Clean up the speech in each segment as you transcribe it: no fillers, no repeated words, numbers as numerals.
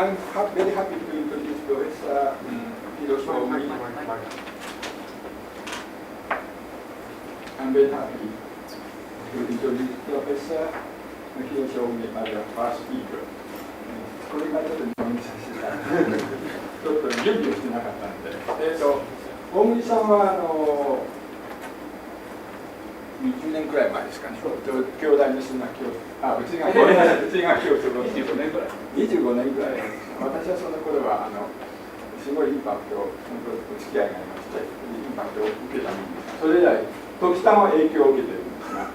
I'm very happy to introduce Professor Hirosi. I'm very happy to introduce Professor Hirosi as the first speaker. これからちょっと日本にさせていただいて、ちょっと準備をしてなかったので、大森さんは20年くらい前ですかね、京大の数学教室、うちが教室の25年くらい、私はその頃はすごいインパクト、お付き合いがありまして、インパクトを受けたものです。それ以来、時たま影響を受けているんですが、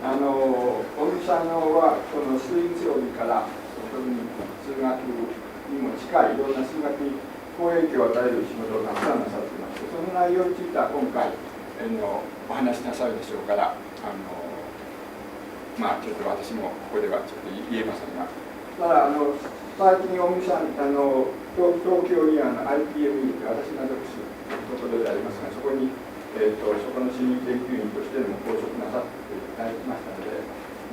大森さんはこの数因セオリーから、特に数学にも近いいろんな数学に好影響を与える仕事をたくさんなさっていまして、その内容については今回お話しなさるでしょうから、ちょっと私もここではちょっと言えませんが、ただ最近大森さん東京にIPMU という私が属するところでありますが、そこに、そこの主任研究員としても拘束なさっていただきましたので、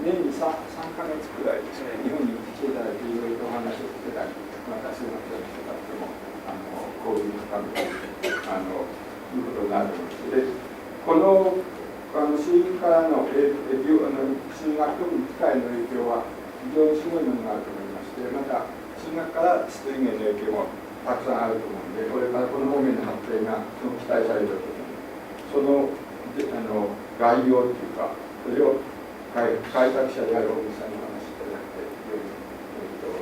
年に 3ヶ月くらいですね、日本に来ていただいていろいろとお話をしてたり、また数学者の人たちとも交流を深めていうことになると思います。でこの数因からの数学特に機械の影響は非常にすごいものがあると思いまして、また数学から質因への影響もたくさんあると思うので、これからこの方面の発展が期待されるとともに、その概要というか、それを開拓者である大森さんにお話しいただいて、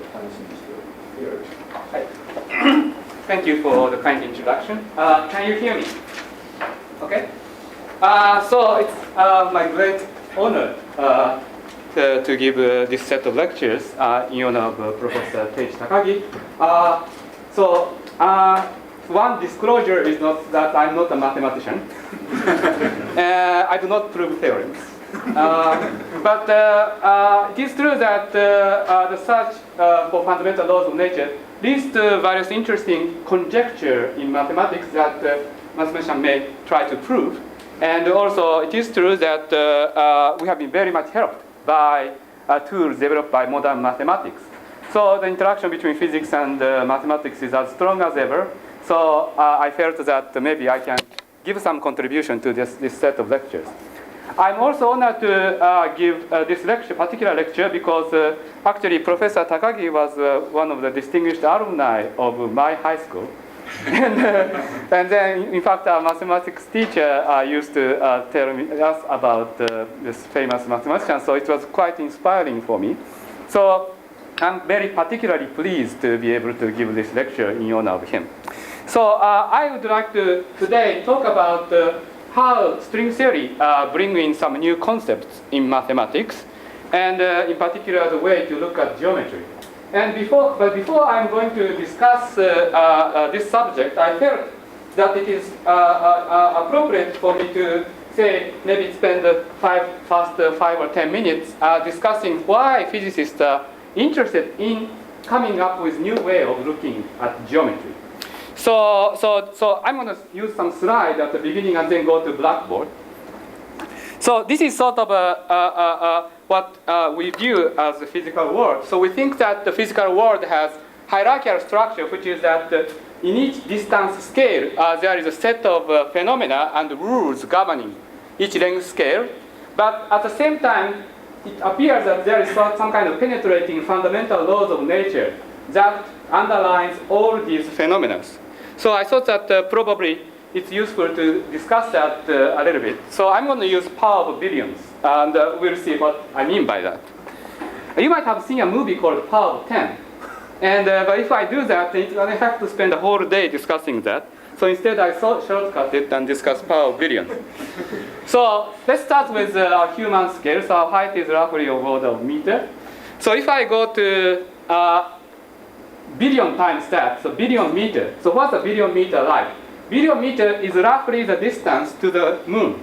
楽しみにしております。Thank you for the kind introduction. Can you hear me? Okay. So it's my great honor to give this set of lectures in honor of Professor Takagi. One disclosure is not that I'm not a mathematician. I do not prove theorems. But it is true that the search for fundamental laws of nature leads to various interesting conjecture in mathematics that mathematicians may try to prove. And also, it is true that we have been very much helped by tools developed by modern mathematics. So the interaction between physics and mathematics is as strong as ever. So I felt that maybe I can give some contribution to this set of lectures. I'm also honored to give this particular lecture, because actually Professor Takagi was one of the distinguished alumni of my high school. and then, in fact, our mathematics teacher used to tell us about this famous mathematician, so it was quite inspiring for me. So I'm very particularly pleased to be able to give this lecture in honor of him. So I would like to today talk about how string theory bring in some new concepts in mathematics, and in particular the way to look at geometry. And before I'm going to discuss this subject, I felt that it is appropriate for me to say maybe spend the first 5 or 10 minutes discussing why physicists are interested in coming up with new way of looking at geometry. So I'm going to use some slide at the beginning and then go to Blackboard. So this is sort of what we view as the physical world. So we think that the physical world has hierarchical structure, which is that in each distance scale, there is a set of phenomena and rules governing each length scale. But at the same time, it appears that there is some kind of penetrating fundamental laws of nature that underlines all these phenomena. So I thought that probably it's useful to discuss that a little bit. So I'm going to use power of billions, and we'll see what I mean by that. You might have seen a movie called Power of 10. But if I do that, I have to spend a whole day discussing that. So instead, I shortcut it and discuss power of billions. So let's start with our human scale. So our height is roughly of order of meter. So if I go to billion times that, so billion meter. So what's a billion meter like? Billion meter is roughly the distance to the moon.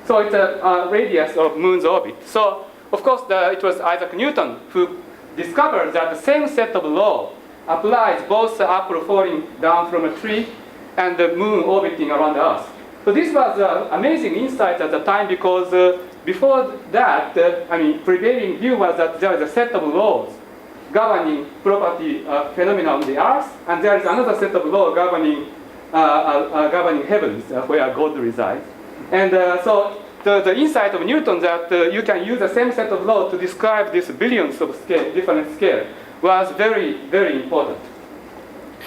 So it's a radius of moon's orbit. So of course, it was Isaac Newton who discovered that the same set of law applies both the apple falling down from a tree and the moon orbiting around the Earth. So this was an amazing insight at the time, because before that, prevailing view was that there is a set of laws governing property phenomena on the earth, and there is another set of law governing heavens, where God resides. And so the insight of Newton that you can use the same set of law to describe these billions of different scale was very, very important.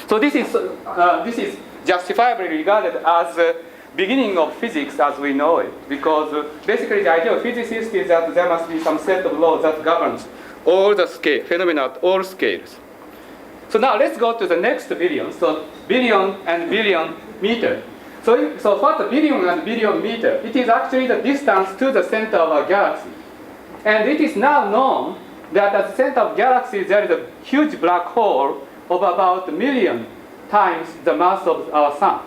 So this is justifiably regarded as the beginning of physics as we know it, because basically the idea of physicists is that there must be some set of laws that governs all the phenomena at all scales. So now let's go to the next billion. So billion and billion meter. So for the billion and billion meter, it is actually the distance to the center of a galaxy. And it is now known that at the center of galaxy there is a huge black hole of about 1 million times the mass of our sun.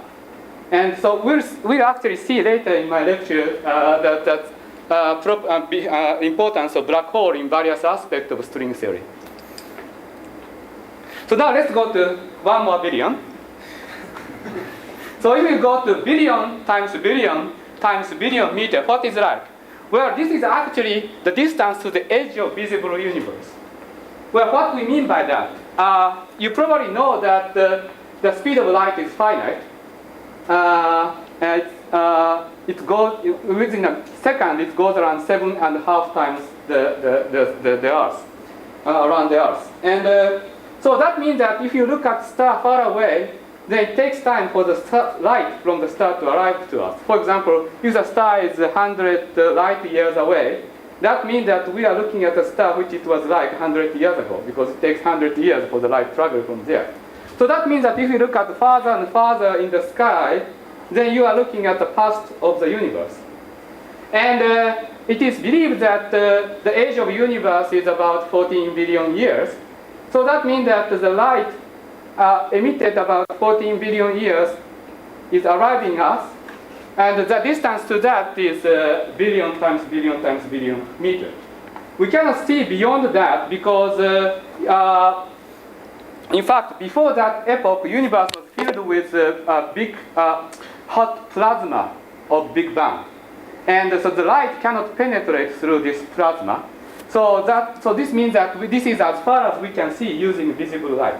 And so we'll actually see later in my lecture the importance of black hole in various aspects of string theory. So now let's go to one more billion. So if we go to billion times billion meter, what is like? Well, this is actually the distance to the edge of visible universe. Well, what we mean by that? You probably know that the speed of light is finite. It goes within a second. It goes around 7.5 times the Earth, around the Earth. And so that means that if you look at star far away, then it takes time for the light from the star to arrive to us. For example, if the star is 100 light years away, that means that we are looking at a star which it was like 100 years ago, because it takes 100 years for the light to travel from there. So that means that if you look at farther and farther in the sky, then you are looking at the past of the universe. And it is believed that the age of the universe is about 14 billion years. So that means that the light emitted about 14 billion years is arriving us, and the distance to that is billion times billion times billion meter. We cannot see beyond that because, in fact, before that epoch, the universe was filled with a big hot plasma of Big Bang, and so the light cannot penetrate through this plasma. So this means that this is as far as we can see using visible light.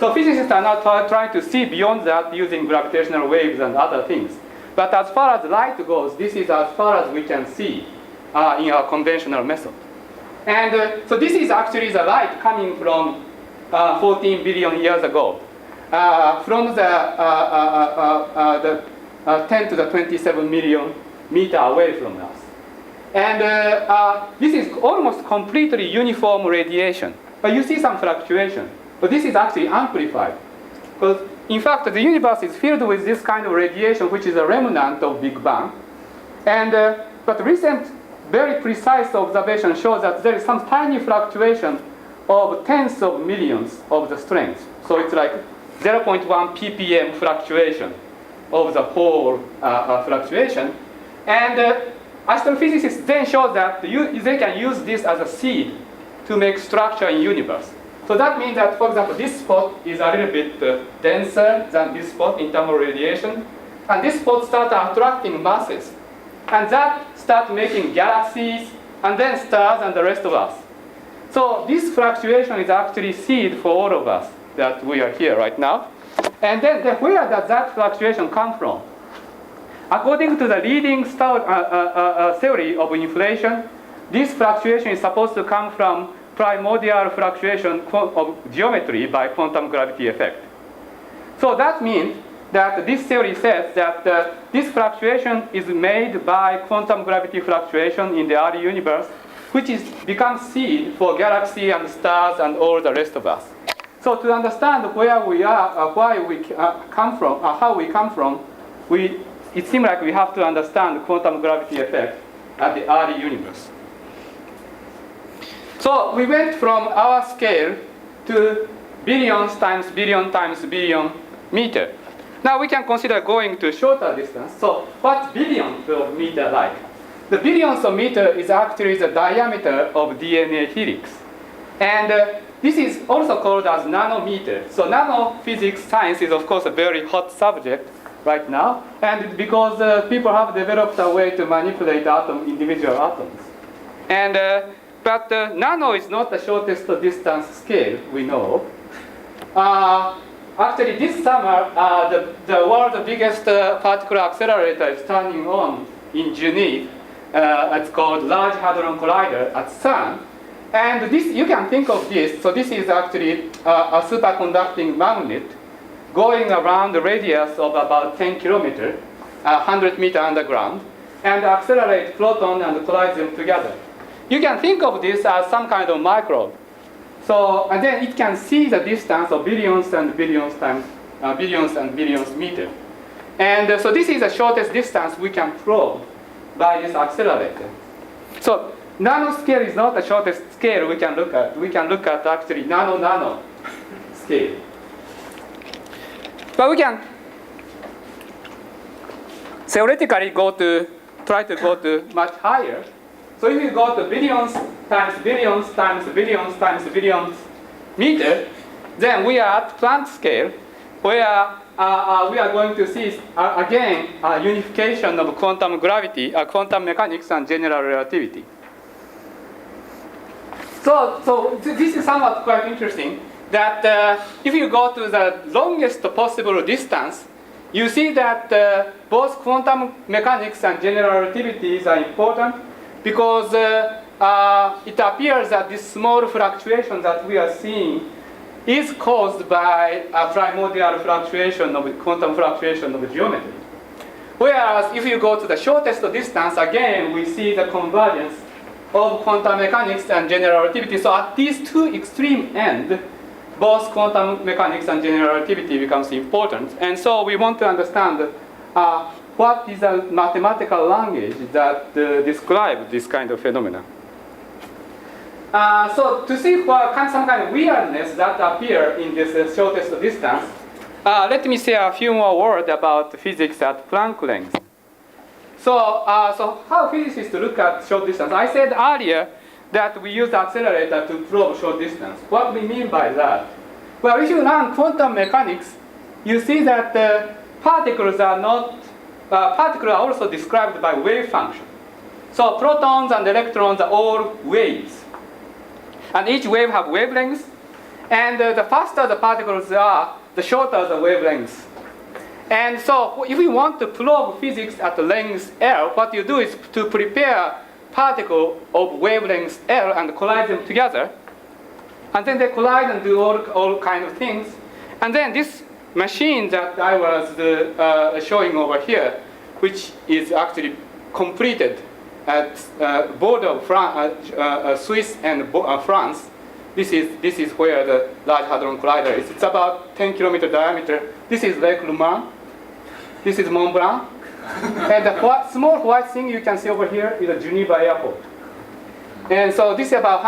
So physicists are now trying to see beyond that using gravitational waves and other things. But as far as light goes, this is as far as we can see in our conventional method. And so this is actually the light coming from 14 billion years ago, from the 10 to the 27 million meter away from us. And this is almost completely uniform radiation. But you see some fluctuation. But this is actually amplified. Because in fact, the universe is filled with this kind of radiation, which is a remnant of Big Bang. And but recent, very precise observation shows that there is some tiny fluctuation of tens of millions of the strength. So it's like 0.1 ppm fluctuation of the whole fluctuation. And astrophysicists then show that they can use this as a seed to make structure in universe. So that means that, for example, this spot is a little bit denser than this spot in terms of radiation. And this spot starts attracting masses. And that starts making galaxies, and then stars, and the rest of us. So this fluctuation is actually seed for all of us that we are here right now. And then where does that fluctuation come from? According to the leading theory of inflation, this fluctuation is supposed to come from primordial fluctuation of geometry by quantum gravity effect. So that means that this theory says that this fluctuation is made by quantum gravity fluctuation in the early universe, which becomes seed for galaxies and stars and all the rest of us. So to understand where we are, why we come from, how we come from, it seems like we have to understand the quantum gravity effect at the early universe. So we went from our scale to billions times billion times billion meter. Now we can consider going to shorter distance. So what's billions of meter like? The billions of meter is actually the diameter of DNA helix. And this is also called as nanometer. So nanophysics science is of course a very hot subject right now. And because people have developed a way to manipulate individual atoms. And But nano is not the shortest distance scale we know. Actually, this summer, the world's biggest particle accelerator is turning on in Geneva. It's called Large Hadron Collider at CERN. And this, you can think of this. So this is actually a superconducting magnet going around the radius of about 10 kilometers, 100 meters underground, and accelerate proton and collide them together. You can think of this as some kind of microbe. So, and then it can see the distance of billions and billions times, billions and billions meters. And so this is the shortest distance we can probe by this accelerator. So nanoscale is not the shortest scale we can look at. We can look at actually nano scale. But we can theoretically try to go to much higher. So if you go to billions times billions times billions times billions meters, then we are at Planck scale, where we are going to see again unification of quantum gravity, quantum mechanics, and general relativity. So this is somewhat quite interesting. That if you go to the longest possible distance, you see that both quantum mechanics and general relativities are important, because it appears that this small fluctuation that we are seeing is caused by a primordial fluctuation of quantum fluctuation of geometry. Whereas if you go to the shortest distance, again, we see the convergence of quantum mechanics and general relativity. So at these two extreme ends, both quantum mechanics and general relativity becomes important. And so we want to understand what is a mathematical language that describes this kind of phenomena. So to see some kind of weirdness that appear in this shortest distance, let me say a few more words about physics at Planck length. So how physicists look at short distance? I said earlier that we use the accelerator to probe short distance. What do we mean by that? Well, if you learn quantum mechanics, you see that particles are also described by wave function. So protons and electrons are all waves. And each wave have wavelengths. And the faster the particles are, the shorter the wavelengths. And so if we want to probe physics at the length L, what you do is to prepare particle of wavelengths L and collide them together. And then they collide and do all kinds of things. And then this machine that I was showing over here, which is actually completed at border of Swiss and France. This is where the Large Hadron Collider is. It's about 10 kilometer diameter. This is Lake Leman. This is Mont Blanc. And the small white thing you can see over here is the Geneva Airport. And so this is about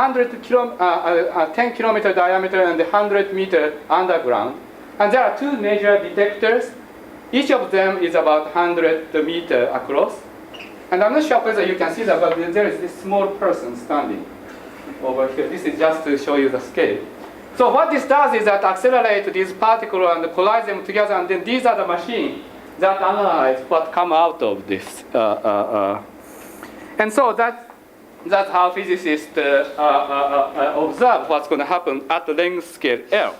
10 kilometer diameter and 100 meter underground. And there are two major detectors. Each of them is about 100 meters across. And I'm not sure whether you can see that, but there is this small person standing over here. This is just to show you the scale. So what this does is that accelerate these particles and collide them together, and then these are the machines that analyze what come out of this. And so that's how physicists observe what's going to happen at the length scale L.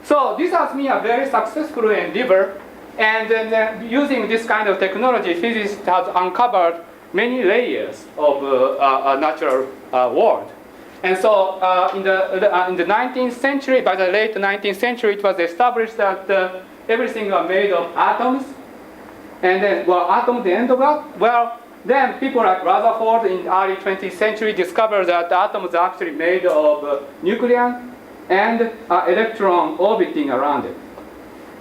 So this has been a very successful endeavor. And then using this kind of technology, physicists have uncovered many layers of a natural world. And so in the 19th century, by the late 19th century, it was established that everything was made of atoms. And then, atoms, the end of that? Well, then people like Rutherford in the early 20th century discovered that atoms are actually made of nucleon and electron orbiting around it.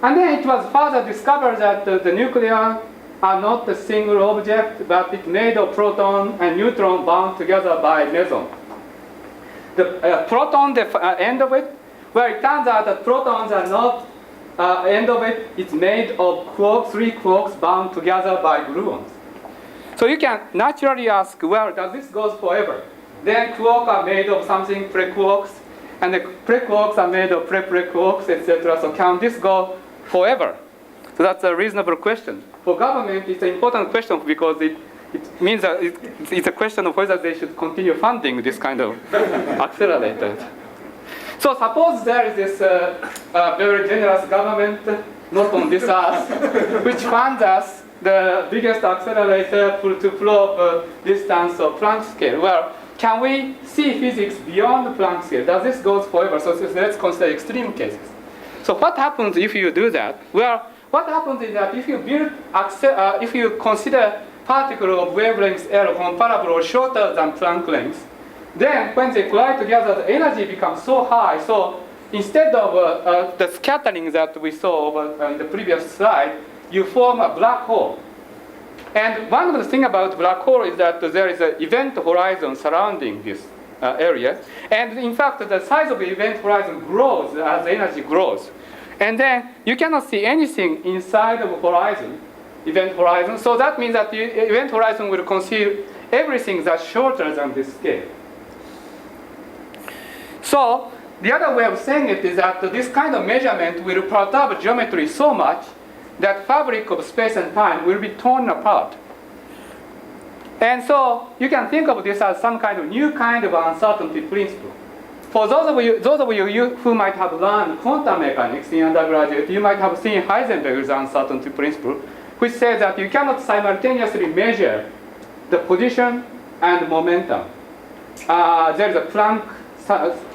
And then it was further discovered that the nucleon are not a single object, but it's made of proton and neutron bound together by meson. The proton, the end of it, well, it turns out that protons are not end of it. It's made of quarks, 3 quarks bound together by gluons. So you can naturally ask, well, does this go forever? Then quarks are made of something pre-quarks, and the pre-quarks are made of pre-pre-quarks, etc. So can this go forever? So that's a reasonable question. For government, it's an important question because it means that it's a question of whether they should continue funding this kind of accelerator. So suppose there is this very generous government, not on this earth, which funds us the biggest accelerator to probe distance of Planck scale. Well, can we see physics beyond the Planck scale? Does this go forever? So let's consider extreme cases. So what happens if you do that? Well, what happens is that if you consider particle of wavelength L comparable or shorter than Planck length, then when they collide together, the energy becomes so high. So instead of the scattering that we saw over on the previous slide, you form a black hole. And one of the things about black hole is that there is an event horizon surrounding this area. And in fact, the size of the event horizon grows as the energy grows. And then you cannot see anything inside of horizon, event horizon. So that means that the event horizon will conceal everything that's shorter than this scale. So the other way of saying it is that this kind of measurement will perturb geometry so much that fabric of space and time will be torn apart. And so you can think of this as some kind of new kind of uncertainty principle. For those of you who might have learned quantum mechanics in undergraduate, you might have seen Heisenberg's uncertainty principle, which says that you cannot simultaneously measure the position and momentum. There is a Planck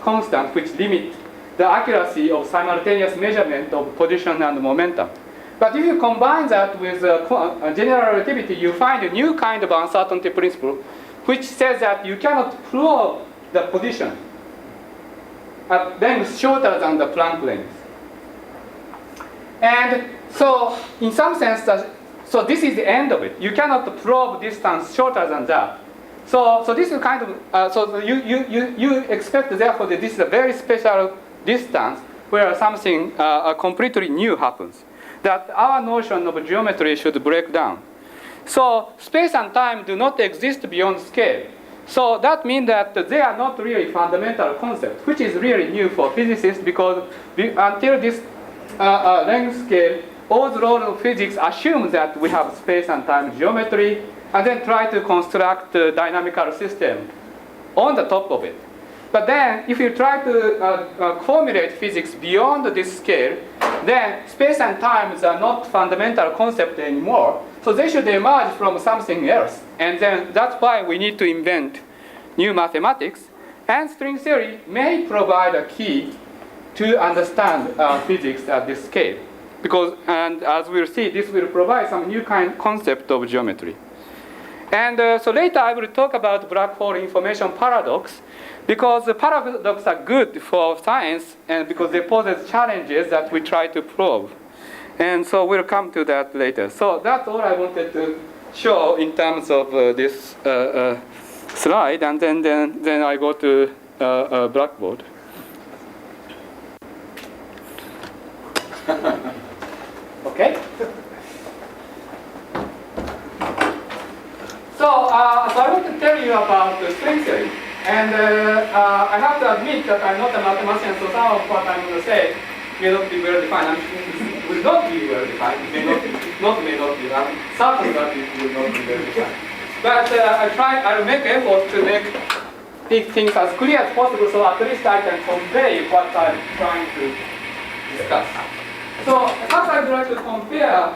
constant which limits the accuracy of simultaneous measurement of position and momentum. But if you combine that with general relativity, you find a new kind of uncertainty principle, which says that you cannot probe the position at length shorter than the Planck length. And so, in some sense, so this is the end of it. You cannot probe distance shorter than that. So this is kind of, so you expect, therefore, that this is a very special distance where something completely new happens, that our notion of geometry should break down. So space and time do not exist beyond scale. So that means that they are not really fundamental concepts, which is really new for physicists, because until this length scale, all the laws of physics assume that we have space and time geometry, and then try to construct a dynamical system on the top of it. But then, if you try to formulate physics beyond this scale, then space and time are not fundamental concepts anymore. So they should emerge from something else. And then that's why we need to invent new mathematics. And string theory may provide a key to understand physics at this scale. Because, and as we'll see, this will provide some new concept of geometry. And so later I will talk about black hole information paradox, because the paradoxes are good for science and because they pose challenges that we try to probe. And so we'll come to that later. So that's all I wanted to show in terms of this slide, and then I go to Blackboard. Okay? So I want to tell you about the string theory. And I have to admit that I'm not a mathematician, so some of what I'm going to say may not be well defined. Will not be well defined. May not be. I'm certain that it will not be well defined. But I'll make effort to make these things as clear as possible, so at least I can convey what I'm trying to discuss. So first I would like to compare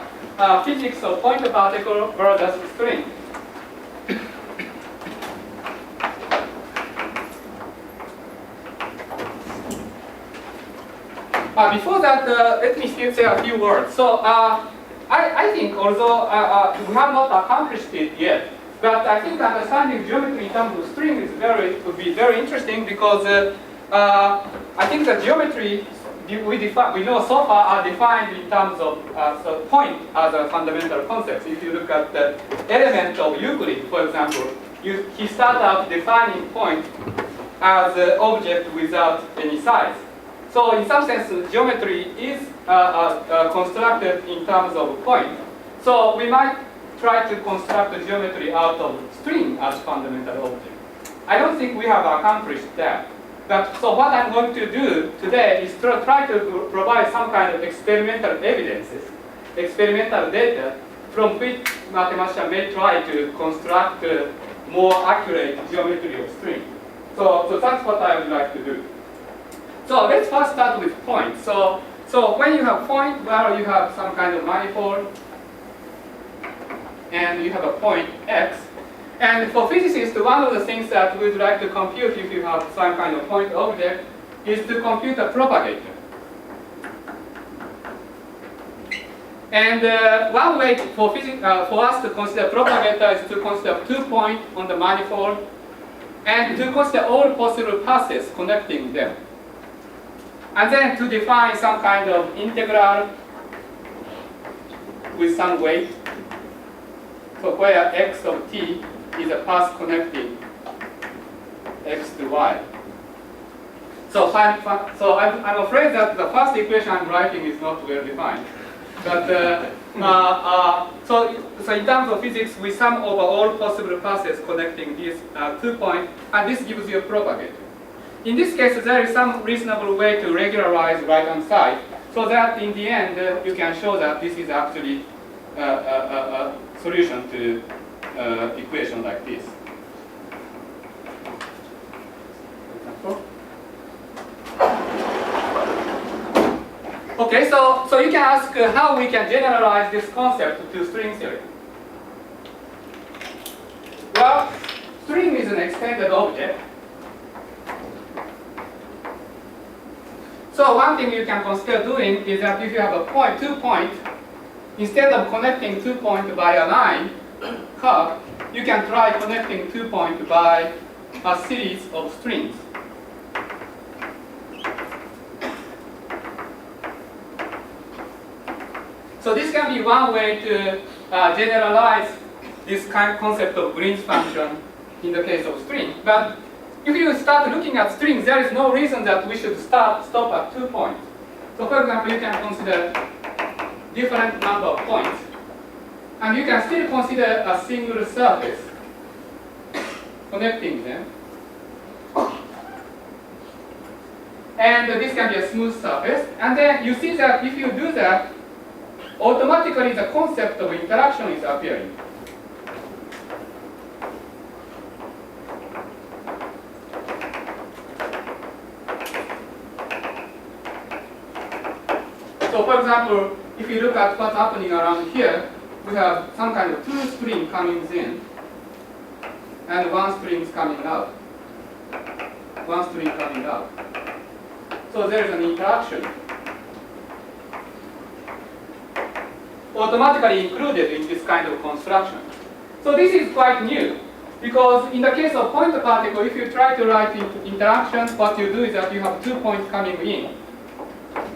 physics of point particle versus string. Before that, let me say a few words. So I think, although we have not accomplished it yet, but I think understanding geometry in terms of string would be very interesting, because I think the geometry we know so far are defined in terms of so point as a fundamental concept. If you look at the element of Ooguri, for example, he started out defining point as an object without any size. So in some sense, geometry is constructed in terms of a point. So we might try to construct the geometry out of string as fundamental object. I don't think we have accomplished that. But so what I'm going to do today is try to provide some kind of experimental evidences, experimental data, from which mathematician may try to construct more accurate geometry of string. So that's what I would like to do. So let's first start with points. So when you have point, well, you have some kind of manifold, and you have a point x. And for physicists, one of the things that we would like to compute if you have some kind of point object is to compute a propagator. And one way for us to consider propagator is to consider 2 points on the manifold and to consider all possible paths connecting them. And then to define some kind of integral with some weight. So where x of t is a path connecting x to y. So I'm afraid that the first equation I'm writing is not well defined. But so in terms of physics, we sum over all possible paths connecting these 2 points, and this gives you a propagator. In this case, there is some reasonable way to regularize right-hand side, so that in the end you can show that this is actually a solution to equation like this. Okay, so you can ask how we can generalize this concept to string theory. Well, string is an extended object. So one thing you can consider doing is that if you have a point, 2 points, instead of connecting 2 points by a line curve, you can try connecting 2 points by a series of strings. So this can be one way to generalize this kind of concept of Green's function in the case of string. But if you start looking at strings, there is no reason that we should stop at 2 points. So for example, you can consider different number of points, and you can still consider a single surface connecting them. And this can be a smooth surface. And then you see that if you do that, automatically the concept of interaction is appearing. So for example, if you look at what's happening around here, we have some kind of 2 strings coming in, and 1 string is coming out. 1 string coming out. So there is an interaction automatically included in this kind of construction. So this is quite new, because in the case of point particle, if you try to write interaction, what you do is that you have 2 points coming in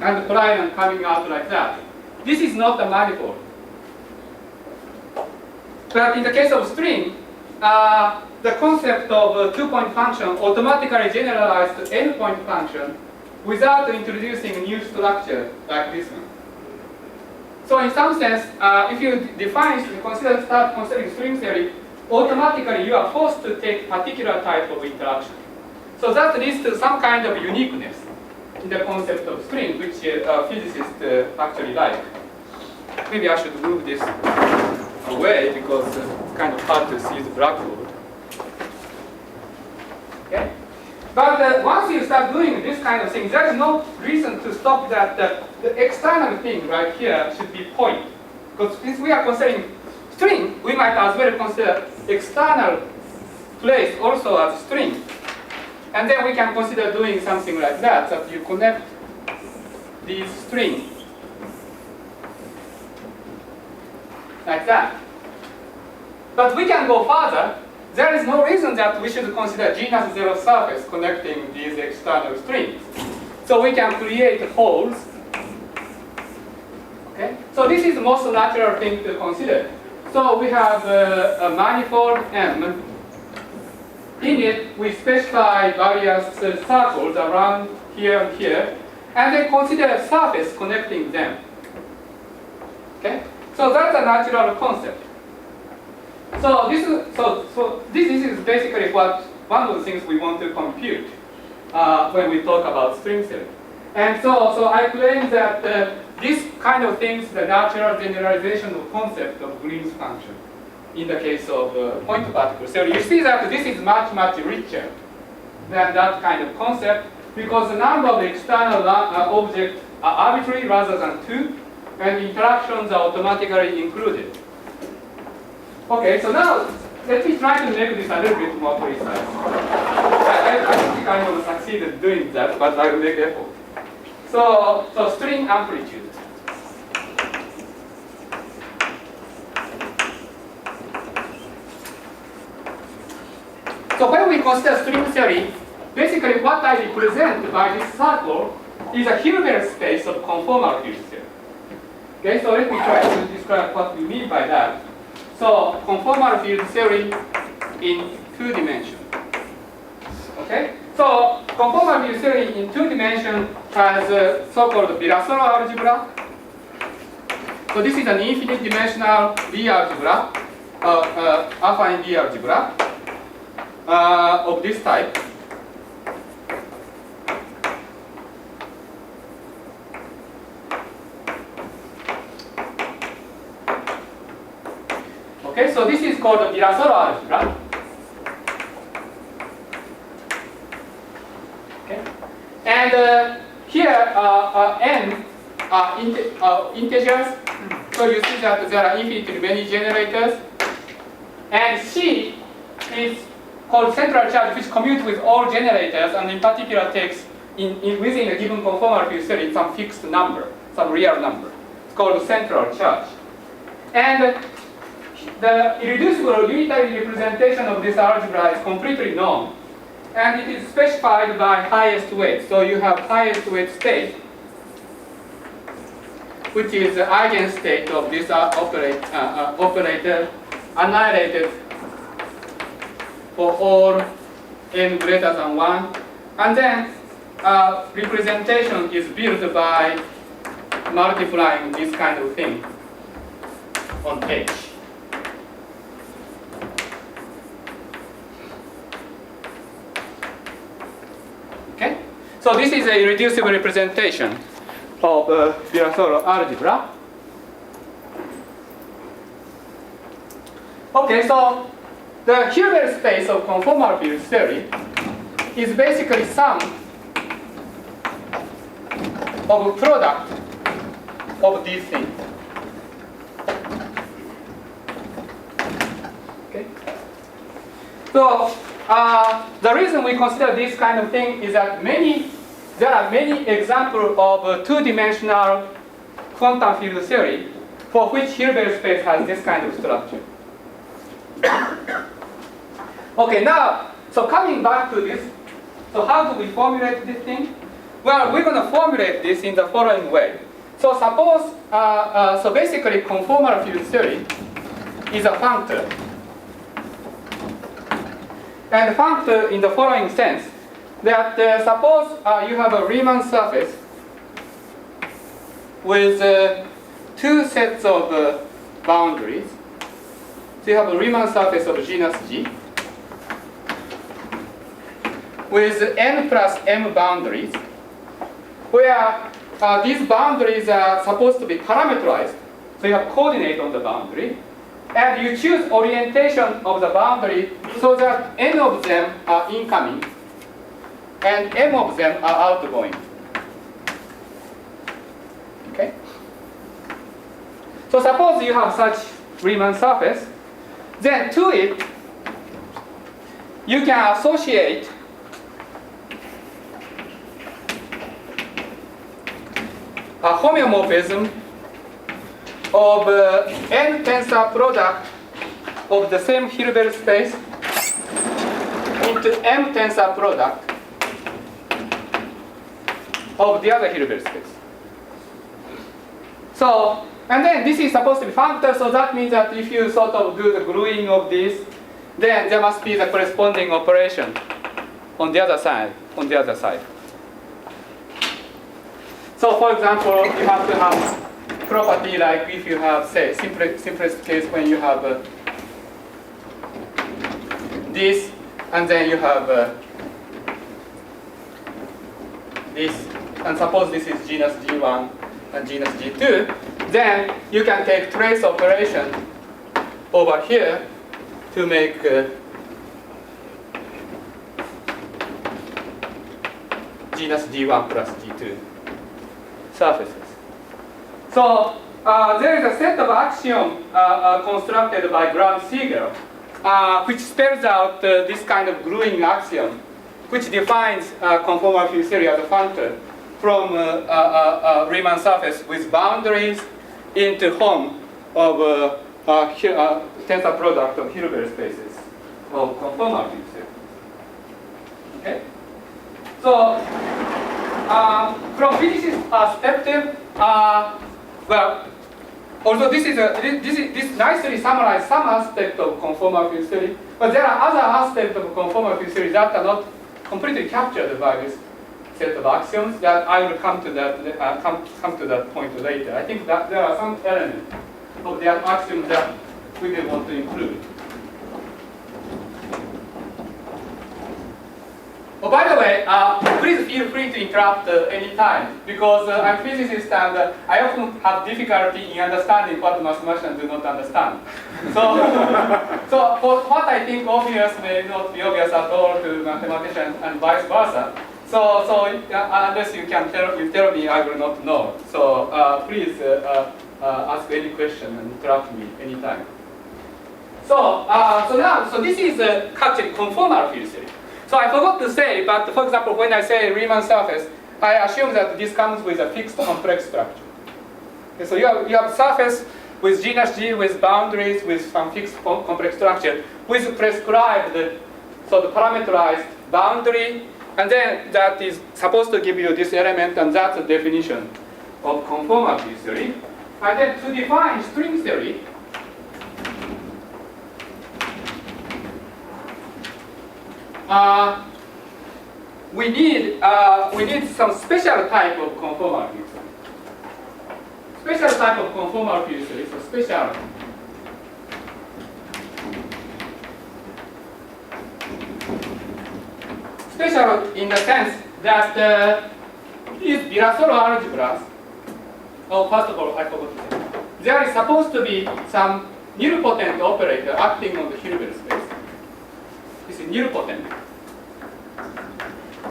and prion coming out like that. This is not a manifold. But in the case of string, the concept of a 2-point function automatically generalized to n-point function without introducing a new structure like this one. So in some sense, if you start considering string theory, automatically you are forced to take particular type of interaction. So that leads to some kind of uniqueness in the concept of string, which physicists actually like. Maybe I should move this away because it's kind of hard to see the blackboard. Okay? But once you start doing this kind of thing, there is no reason to stop that. The external thing right here should be point. Because since we are considering string, we might as well consider external place also as string. And then we can consider doing something like that, that you connect these strings like that. But we can go further. There is no reason that we should consider genus zero surface connecting these external strings. So we can create holes. Okay? So this is the most natural thing to consider. So we have a manifold M. In it, we specify various circles around here and here, and then consider a surface connecting them. Okay? So that's a natural concept. So this is basically one of the things we want to compute when we talk about string theory. And so I claim that this kind of things, the natural generalization of concept of Green's function, in the case of point particle theory, you see that this is much, much richer than that kind of concept, because the number of external objects are arbitrary rather than 2, and interactions are automatically included. Okay, so now let me try to make this a little bit more precise. I don't think I will succeed in doing that, but I will make effort. So string amplitude. So when we consider string theory, basically what I represent by this circle is a Hilbert space of conformal field theory. Okay, so let me try to describe what we mean by that. So conformal field theory in 2 dimensions. Okay, so conformal field theory in 2 dimensions has a so-called Virasoro algebra. So this is an infinite dimensional D algebra, affine D algebra of this type. Okay, so this is called the Virasoro algebra. Okay, and here n are integers. So you see that there are infinitely many generators, and C is called central charge, which commutes with all generators, and in particular takes within a given conformal field theory some fixed number, some real number. It's called central charge, and the irreducible unitary representation of this algebra is completely known, and it is specified by highest weight. So you have highest weight state, which is the eigenstate of this operator annihilated for all n greater than 1, and then representation is built by multiplying this kind of thing on H. Okay, so this is a irreducible representation of Virasoro algebra. Okay, so the Hilbert space of conformal field theory is basically sum of a product of these things. Okay, so the reason we consider this kind of thing is that there are many examples of 2-dimensional quantum field theory for which Hilbert space has this kind of structure. Okay, now, so coming back to this, so how do we formulate this thing? Well, we're going to formulate this in the following way. So suppose, so basically conformal field theory is a functor. And functor in the following sense, that suppose you have a Riemann surface with 2 sets of boundaries. So you have a Riemann surface of genus G with n plus m boundaries, where these boundaries are supposed to be parameterized. So you have coordinate on the boundary, and you choose orientation of the boundary so that n of them are incoming and m of them are outgoing. Okay? So suppose you have such Riemann surface, then to it you can associate a homeomorphism of n tensor product of the same Hilbert space into m tensor product of the other Hilbert space. So, and then this is supposed to be functor, so that means that if you sort of do the gluing of this, then there must be the corresponding operation on the other side. So for example, you have to have property like if you have, say, simplest case when you have this, and then you have this, and suppose this is genus G1 and genus G2, then you can take trace operation over here to make genus G1 plus G2 surfaces. So there is a set of axioms constructed by Graham-Siegel, which spells out this kind of gluing axiom, which defines conformal field theory as a functor from Riemann surface with boundaries into home of tensor product of Hilbert spaces of conformal field theory. Okay? So from physicist perspective, well, although this nicely summarizes some aspect of conformal field theory, but there are other aspects of conformal field theory that are not completely captured by this set of axioms. That I will come to that come to that point later. I think that there are some elements of that axiom that we will want to include. Oh, by the way, please feel free to interrupt any time, because I'm a physicist and I often have difficulty in understanding what mathematicians do not understand. So for what I think obvious may not be obvious at all to mathematicians and vice versa. So unless you tell me, I will not know. So please ask any question and interrupt me anytime. So this is actually conformal field theory. So I forgot to say, but for example, when I say Riemann surface, I assume that this comes with a fixed complex structure. Okay, so you have surface with genus G with boundaries with some fixed complex structure with prescribed, so the parameterized boundary, and then that is supposed to give you this element, and that's the definition of conformal field theory. And then to define string theory, we need some special type of conformal field theory. Special type of conformal field theory, so special in the sense that these Virasoro algebras. Oh, first of all, I forgot to say, there is supposed to be some nilpotent operator acting on the Hilbert space. This is nilpotent.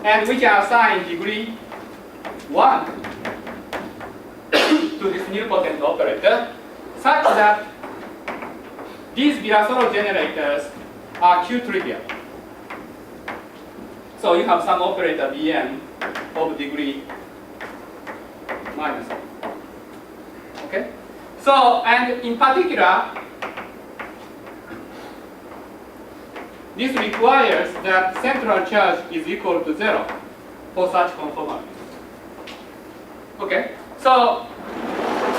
And we can assign degree 1 to this nilpotent operator such that these Virasoro generators are Q-trivial. So you have some operator Bn of degree -1. Okay? So, and in particular, this requires that central charge is equal to 0 for such conformal. Okay, so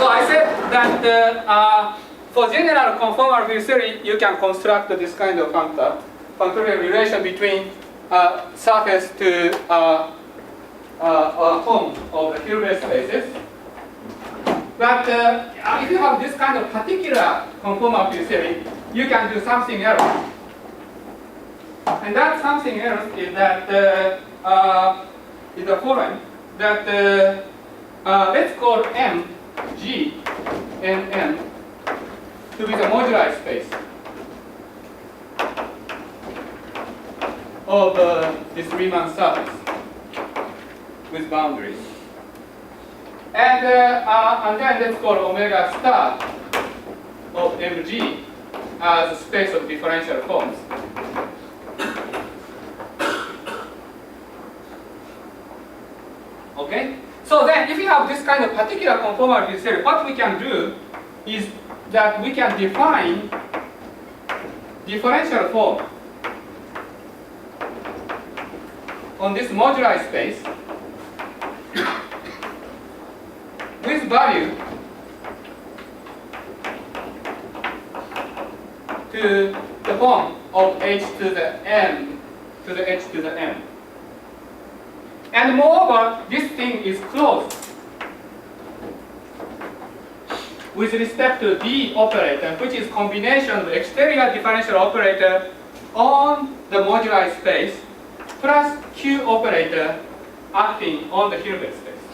I said that for general conformal field theory, you can construct this kind of functorial relation between surface to home of the Hilbert spaces. But if you have this kind of particular conformal field theory, you can do something else. And that something else is that is the following, that let's call M, G, and N to be the moduli space of this Riemann surface with boundaries. And then let's call omega star of Mg as a space of differential forms. Okay? So then if you have this kind of particular conformal field theory, what we can do is that we can define differential form on this moduli space with value to the form of h to the m to the h to the m. And moreover, this thing is closed with respect to the operator, which is combination of exterior differential operator on the moduli space plus Q operator acting on the Hilbert space.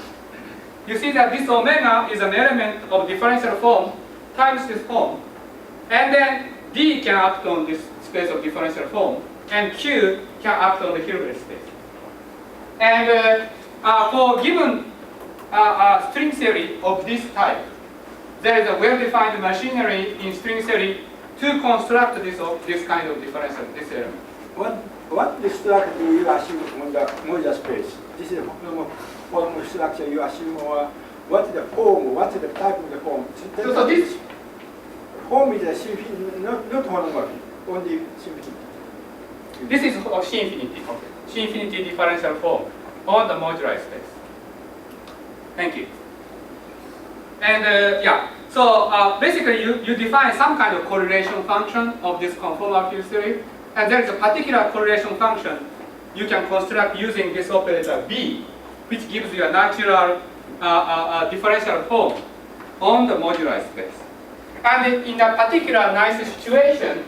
you see that this omega is an element of differential form times this form. And then D can act on this space of differential form, and Q can act on the Hilbert space. And for given string theory of this type, there is a well-defined machinery in string theory to construct this kind of differential, this element. What structure do you assume on the modular space? This is the form structure you assume, or what's the form, what's the type of the form? So this form is a C-infinity, not homomorphic, only C-infinity. This is C-infinity. Okay. C-infinity differential form on the modular space. Thank you. And yeah, so basically you define some kind of correlation function of this conformal field theory, and there is a particular correlation function you can construct using this operator B, which gives you a natural differential form on the modular space. And in a particular nice situation,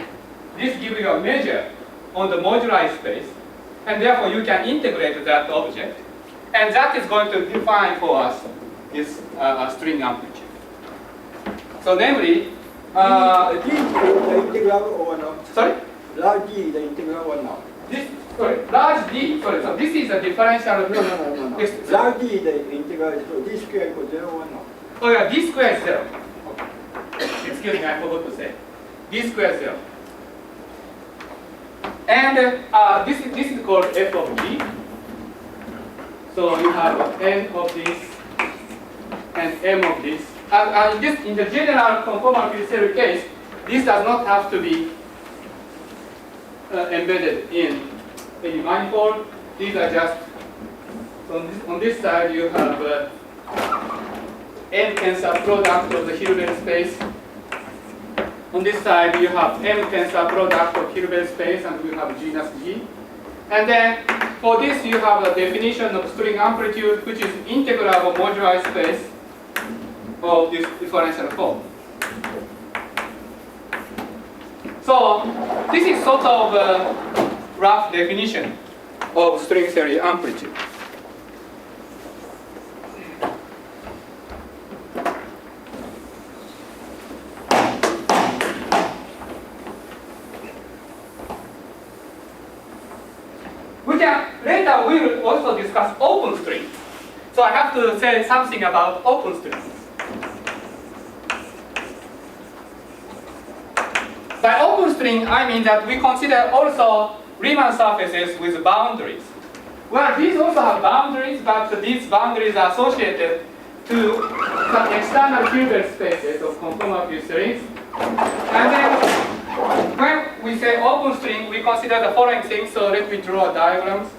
this gives you a measure on the modular space, and therefore you can integrate that object, and that is going to define for us this string amplitude. So namely, D is the integral or not? Sorry? Large D is the integral or not? Large D, so this is a differential. No. Large D is the integral, so D squared equals 0 or not? Oh yeah, D squared is 0. Okay. Excuse me, I forgot to say. D squared is 0. And this is called f of D. So you have n of this and m of this. In the general conformal field theory case, this does not have to be embedded in any manifold. These are just, so on this side you have n tensor product of the Hilbert space. On this side you have m tensor product of Hilbert space, and we have genus G. And then for this you have the definition of string amplitude, which is integral of modular space of this differential form. So this is sort of a rough definition of string theory amplitude. Later we will also discuss open string. So I have to say something about open strings. By open string, I mean that we consider also Riemann surfaces with boundaries. Well, these also have boundaries, but these boundaries are associated to some external Hilbert spaces of conformal field series. And then when we say open string, we consider the following things. So let me draw a diagram.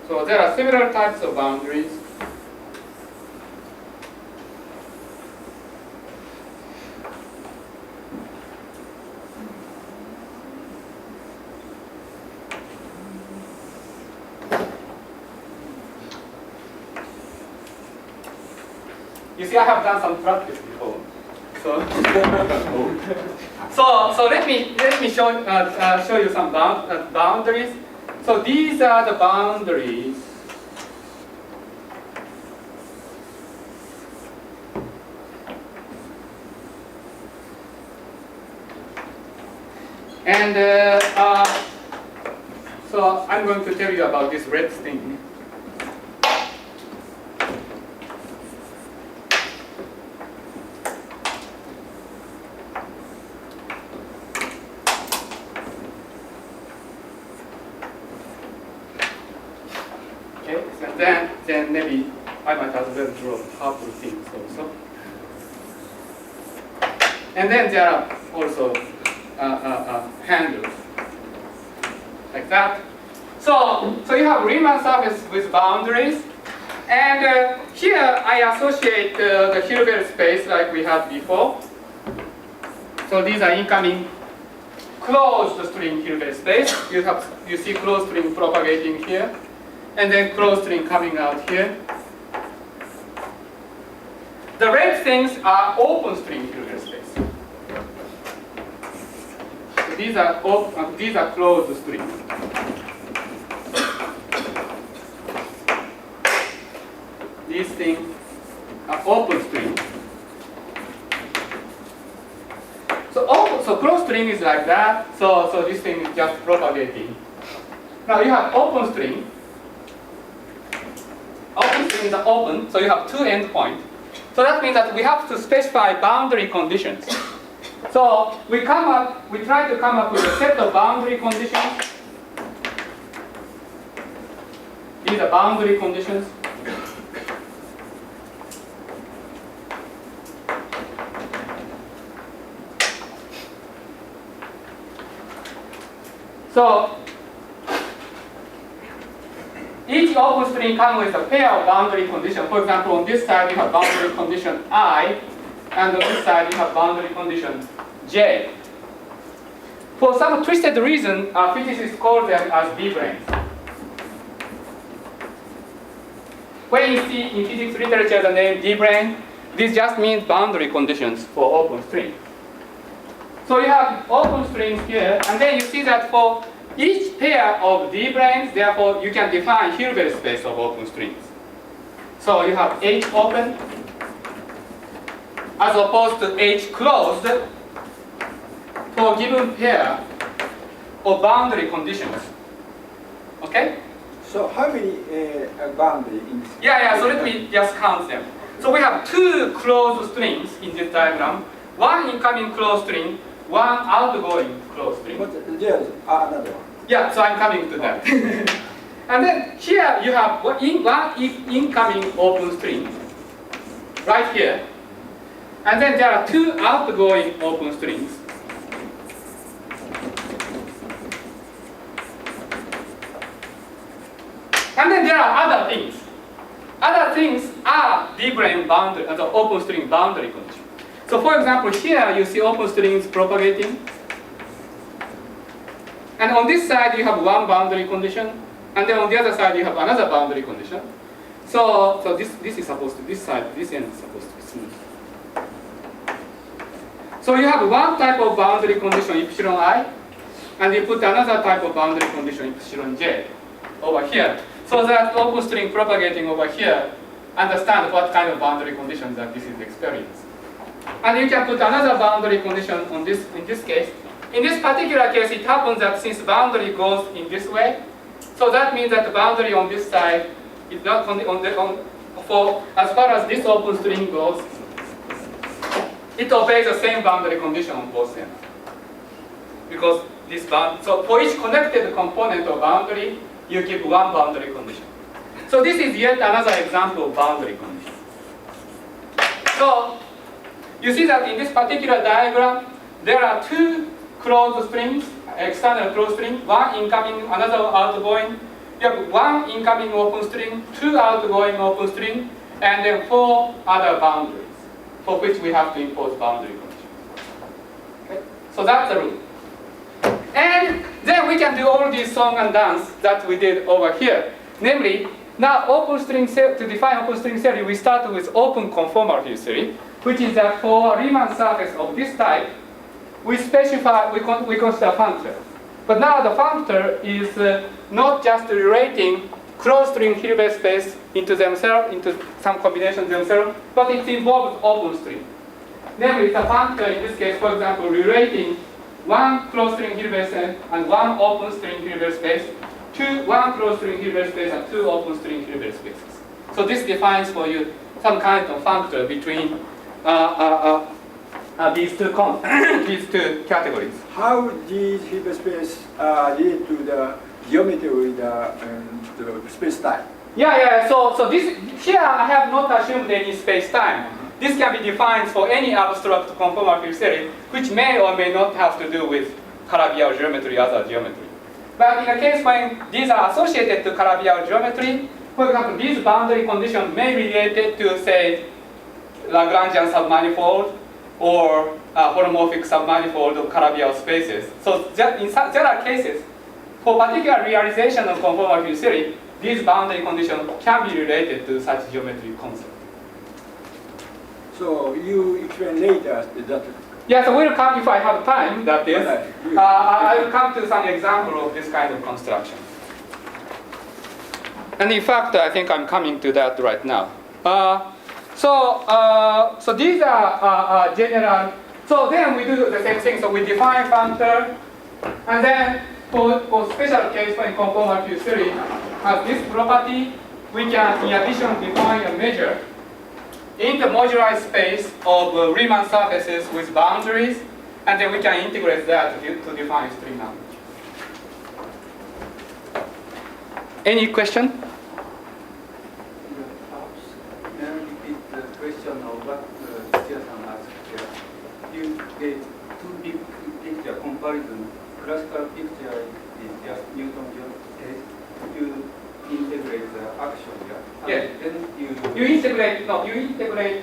So there are several types of boundaries. You see, I have done some practice before. So let me show you some boundaries. So these are the boundaries. And so I'm going to tell you about this red thing. Then maybe I might as well draw purple things also. And then there are also handles like that. So you have Riemann surface with boundaries, and here I associate the Hilbert space like we had before. So these are incoming closed string Hilbert space. You see closed string propagating here, and then closed string coming out here. The red things are open string Hilbert space. So these are closed strings. open string. So closed string is like that. So this thing is just propagating. Now you have open string. Open string is open, so you have two endpoints. So that means that we have to specify boundary conditions. So we try to come up with a set of boundary conditions. These are boundary conditions. So each open string comes with a pair of boundary conditions. For example, on this side you have boundary condition I, and on this side you have boundary condition J. For some twisted reason, physicists call them as D-branes. When you see in physics literature the name D-brane, this just means boundary conditions for open string. So you have open strings here, and then you see that for each pair of D-branes, therefore you can define Hilbert space of open strings. So you have H open as opposed to H closed for a given pair of boundary conditions. Okay? So how many boundary in this? Yeah, so let me just count them. So we have two closed strings in this diagram, one incoming closed string, one outgoing closed string. But there's another one. Yeah, so I'm coming to that. And then here you have one incoming open string, right here. And then there are two outgoing open strings. And then there are other things. Other things are D-brane boundary, the open string boundary condition. So for example, here you see open strings propagating. And on this side you have one boundary condition, and then on the other side you have another boundary condition. So this is supposed to, this end is supposed to be smooth. So you have one type of boundary condition epsilon I, and you put another type of boundary condition epsilon j over here. So that open string propagating over here understand what kind of boundary conditions that this is experiencing. And you can put another boundary condition on this, in this case. In this particular case, it happens that since boundary goes in this way, so that means that the boundary on this side is not for as far as this open string goes, it obeys the same boundary condition on both ends. Because this so for each connected component of boundary, you give one boundary condition. So this is yet another example of boundary condition. So you see that in this particular diagram, there are two closed strings, external closed string, one incoming, another outgoing. You have one incoming open string, two outgoing open string, and then four other boundaries for which we have to impose boundary conditions. Okay? So that's the rule. And then we can do all these song and dance that we did over here. Namely, now open string to define open string theory, we start with open conformal field theory, which is that for a Riemann surface of this type, we specify, we consider a functor. But now the functor is not just relating closed string Hilbert space into themselves, into some combinations themselves, but it involves open string. Namely, the functor in this case, for example, relating one closed string Hilbert space and one open string Hilbert space to one closed string Hilbert space and two open string Hilbert spaces. So this defines for you some kind of functor between these two categories. How these Hilbert space lead to the geometry of the space-time? Yeah. So this here I have not assumed any space-time. This can be defined for any abstract conformal field theory, which may or may not have to do with Calabi-Yau geometry, other geometry. But in a case when these are associated to Calabi-Yau geometry, for example, these boundary conditions may be related to, say, Lagrangian submanifold or holomorphic submanifold of Calabi-Yau spaces. So there are cases for particular realization of conformal field theory, these boundary conditions can be related to such geometric concept. So you explain later that. Yes, I will come if I have time. That is, I will come to some example of this kind of construction. And in fact, I think I'm coming to that right now. So these are general. So then we do the same thing. So we define functor, and then for special case when conformal theory has this property, we can in addition define a measure in the moduli space of Riemann surfaces with boundaries, and then we can integrate that to define string number. Any question? May I repeat the question of what Tsuya-san asked here? You gave two big picture comparison. Classical picture is just Newton-John test. You integrate the action here. Yes. Then You integrate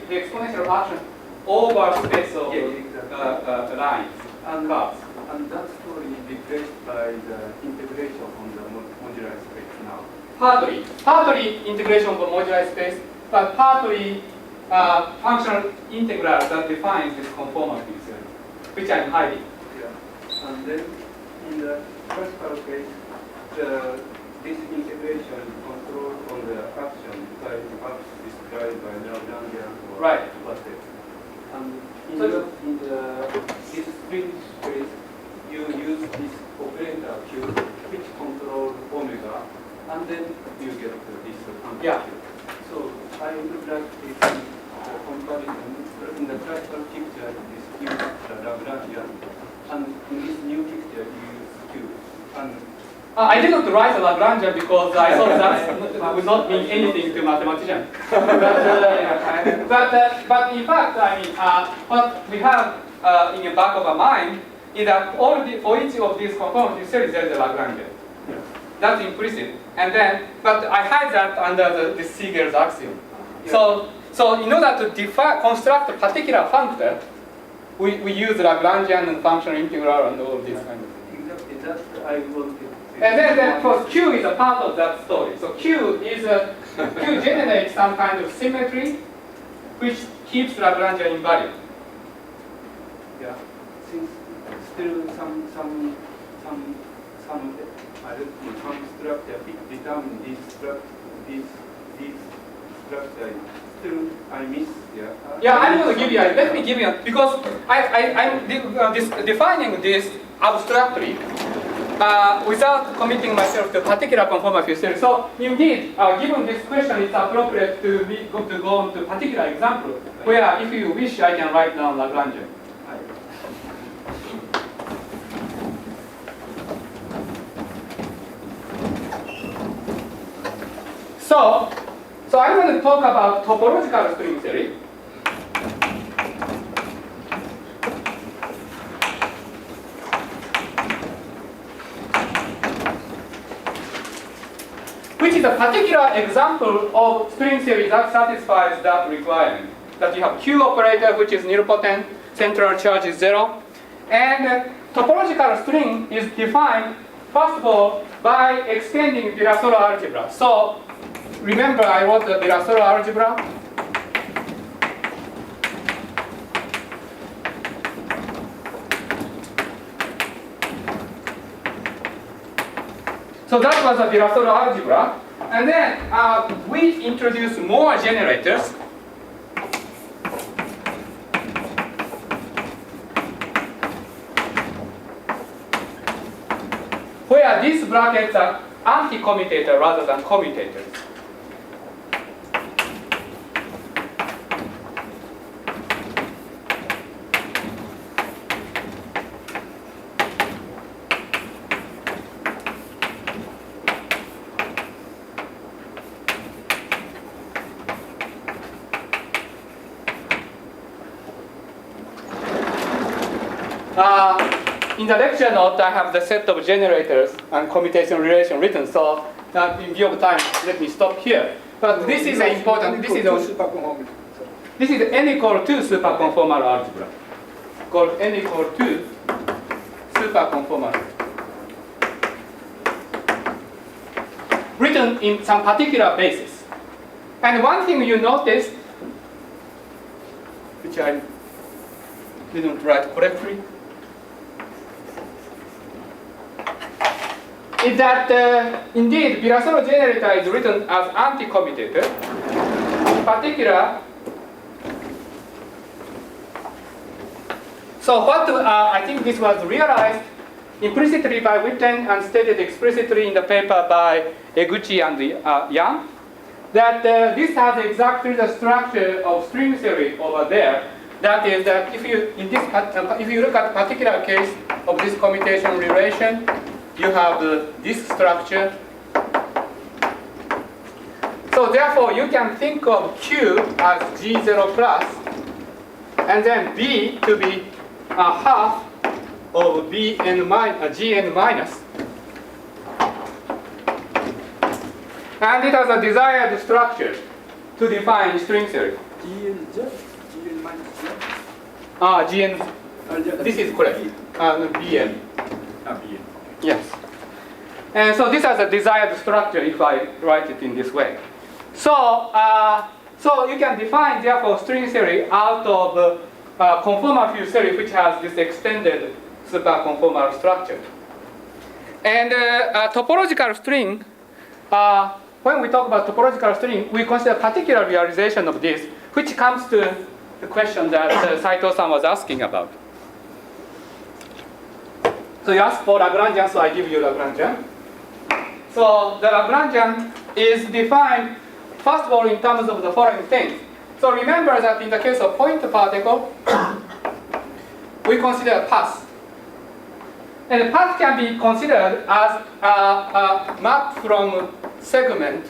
the exponential action over space of lines and curves. And that story is replaced by the integration on the modular space now. Partly integration of the modular space, but partly functional integral that defines this conformal theory, which I'm hiding. Yeah. And then in the classical case, this integration is controlled on the action by described by Lagrangian or Right. Basset. And in So this string space, you use this operator Q, which controls omega, and then you get this function. Yeah. So I would like to see the comparison in the classical picture. This Q is the Lagrangian, and in this new picture you use Q. And I did not write a Lagrangian because I thought that would not mean anything to mathematician. But in fact, I mean, what we have in the back of our mind is that for each of these conformal series there is a Lagrangian. That's implicit. And then, but I hide that under the Seager's axiom. Yeah. So in order to construct a particular functor, we use Lagrangian and functional integral and all these kind of things. exactly that I wanted. And then of course Q is a part of that story. So Q generates some kind of symmetry which keeps Lagrangian invariant. Yeah, since still some structure determine this structure. Still I miss. Yeah, I'm going to give you. Let me give you because I'm defining this abstractly. Without committing myself to a particular conformal theory. So indeed, given this question, it's appropriate to go on to a particular example where, if you wish, I can write down Lagrangian. So I'm going to talk about topological string theory. Which is a particular example of string theory that satisfies that requirement. That you have Q operator, which is nilpotent, central charge is 0. And topological string is defined, first of all, by extending Virasoro algebra. So remember I wrote the Virasoro algebra. So that was a Virasoro algebra. And then we introduced more generators. Where these brackets are anti-commutator rather than commutators. In the lecture note, I have the set of generators and commutation relation written. So in view of time, let me stop here. But this is important. This is n equal to superconformal algebra, called n equal to superconformal, written in some particular basis. And one thing you noticed, which I didn't write correctly, is that indeed Virasoro generator is written as anti-commutator. In particular, So what I think this was realized implicitly by Witten and stated explicitly in the paper by Ooguri and Yang, that this has exactly the structure of string theory over there. That is that if you look at a particular case of this commutation relation, you have this structure. So therefore, you can think of Q as G0 plus, and then B to be a half of Gn minus. And it has a desired structure to define string theory. Gn minus Gn, this is correct. Bn. Bn. Yes. And so this has a desired structure if I write it in this way. So, so you can define, therefore, string theory out of conformal field theory, which has this extended superconformal structure. And topological string, when we talk about topological string, we consider particular realization of this, which comes to the question that Saito-san was asking about. So you asked for Lagrangian, so I give you Lagrangian. So the Lagrangian is defined, first of all, in terms of the following things. So remember that in the case of point particle, we consider a path. And the path can be considered as a map from segment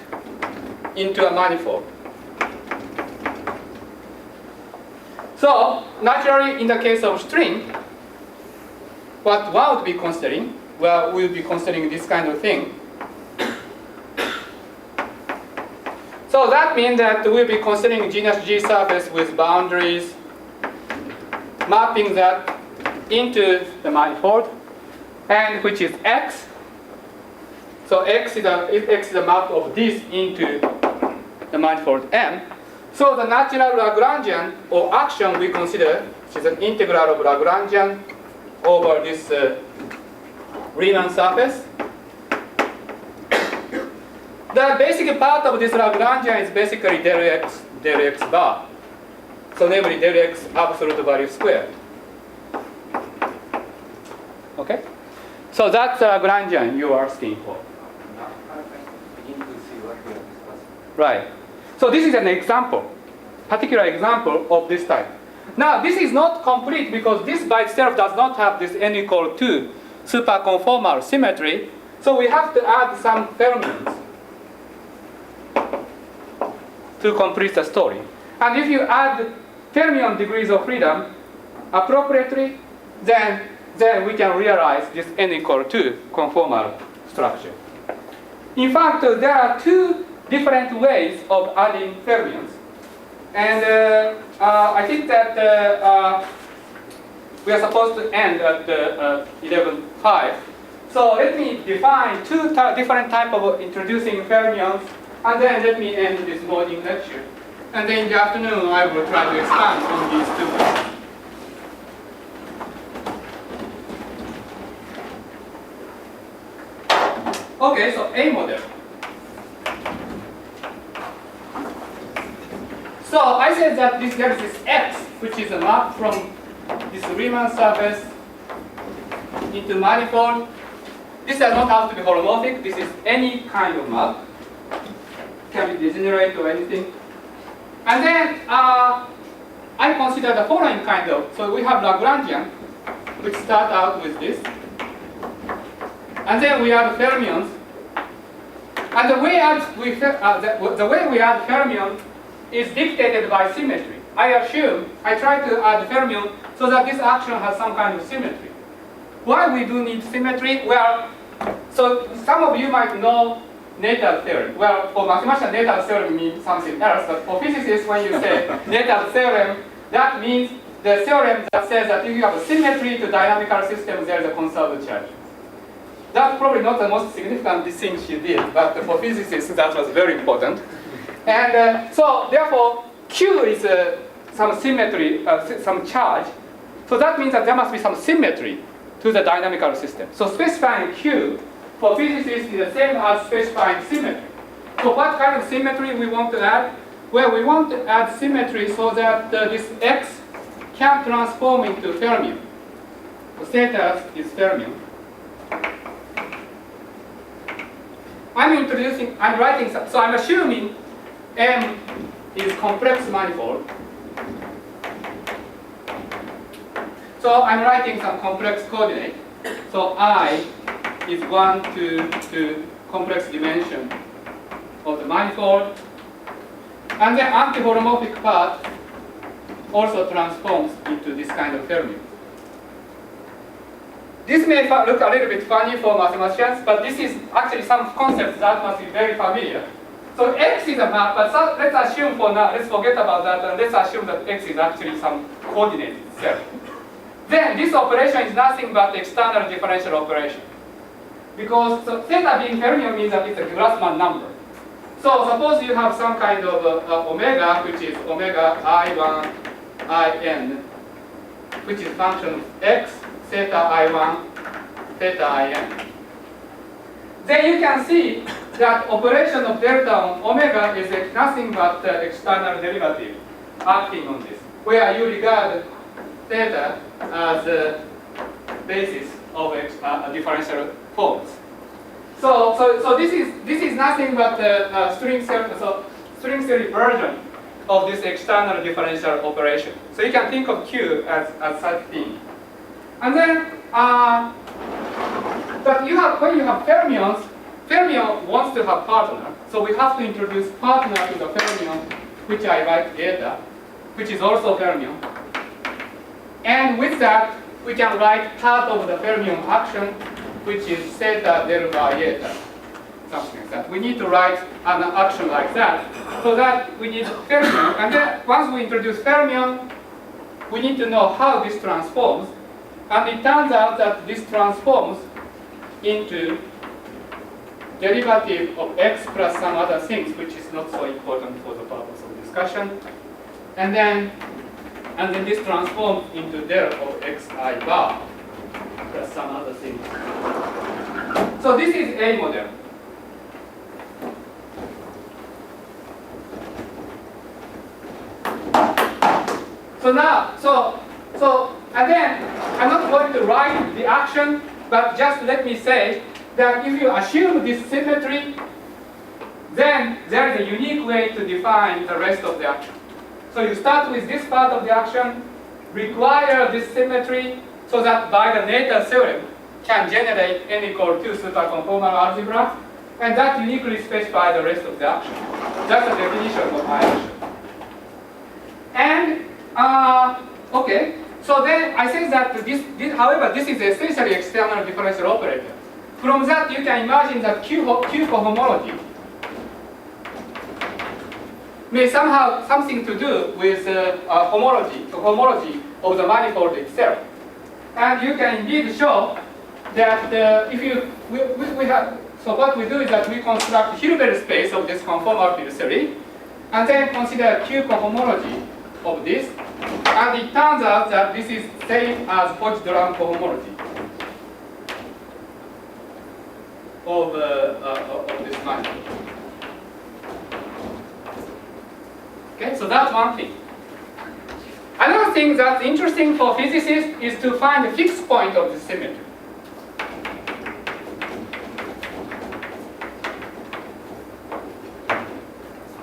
into a manifold. So naturally, in the case of string, what one would be considering, well, we'll be considering this kind of thing. So that means that we'll be considering genus G surface with boundaries, mapping that into the manifold, and which is X. So X is the map of this into the manifold M. So the natural Lagrangian or action we consider, which is an integral of Lagrangian over this Riemann surface. The basic part of this Lagrangian is basically del x bar. So namely del x absolute value squared. Okay? So that's the Lagrangian you are asking for. Right. So this is an example, particular example of this type. Now this is not complete because this by itself does not have this n equal 2 superconformal symmetry. So we have to add some fermions to complete the story. And if you add fermion degrees of freedom appropriately, then we can realize this n equal 2 conformal structure. In fact, there are two different ways of adding fermions. And I think that we are supposed to end at 11:05. So let me define two different types of introducing fermions, and then let me end this morning lecture. And then in the afternoon, I will try to expand on these two. Okay, so A model. So I said that there is this X, which is a map from this Riemann surface into manifold. This does not have to be holomorphic. This is any kind of map. It can be degenerate or anything. And then I consider the following kind of. So we have Lagrangian, which start out with this. And then we add fermions. And the way we add fermion is dictated by symmetry. I try to add fermion so that this action has some kind of symmetry. Why we do need symmetry? Well, so some of you might know Natal theorem. Well, for mathematicians, Natal theorem means something else, but for physicists, when you say Natal theorem, that means the theorem that says that if you have a symmetry to dynamical systems, there is a conserved charge. That's probably not the most significant thing she did, but for physicists, that was very important. And so, therefore, Q is some symmetry, some charge. So that means that there must be some symmetry to the dynamical system. So specifying Q for physicists is the same as specifying symmetry. So what kind of symmetry we want to add? Well, we want to add symmetry so that this X can transform into fermion. theta is fermion. I'm writing, so I'm assuming M is complex manifold. So I'm writing some complex coordinate. So I is 1 to complex dimension of the manifold. And the anti-holomorphic part also transforms into this kind of fermion. This may look a little bit funny for mathematicians, but this is actually some concepts that must be very familiar. So X is a map, but let's assume for now, let's forget about that, and let's assume that X is actually some coordinate itself. Then this operation is nothing but external differential operation. Because so theta being fermion means that it's a Grassmann number. So suppose you have some kind of omega, which is omega I1, In, which is function of X, theta I1, theta In. Then you can see that operation of delta on omega is nothing but external derivative acting on this, where you regard theta as a basis of differential forms. So this is nothing but a string theory version of this external differential operation. So you can think of Q as such thing. And then, but when you have fermions, fermion wants to have partner. So we have to introduce partner to the fermion, which I write eta, which is also fermion. And with that, we can write part of the fermion action, which is theta del bar eta, something like that. We need to write an action like that, so that we need fermion. And then once we introduce fermion, we need to know how this transforms. And it turns out that this transforms into derivative of x plus some other things, which is not so important for the purpose of discussion. And then this transforms into del of xi bar plus some other things. So this is A model. So now, so again, I'm not going to write the action, but just let me say that if you assume this symmetry, then there is a unique way to define the rest of the action. So you start with this part of the action, require this symmetry, so that by the Nader theorem can generate n equal to superconformal algebra, and that uniquely specifies the rest of the action. That's the definition of my action. And okay, so then I say that however, this is essentially external differential operator. From that, you can imagine that Q cohomology may somehow something to do with homology of the manifold itself. And you can indeed show that we have, so what we do is that we construct Hilbert space of this conformal field theory, and then consider Q cohomology of this, and it turns out that this is same as Hodge-Duran cohomology of this manifold. Okay, so that's one thing. Another thing that's interesting for physicists is to find a fixed point of the symmetry.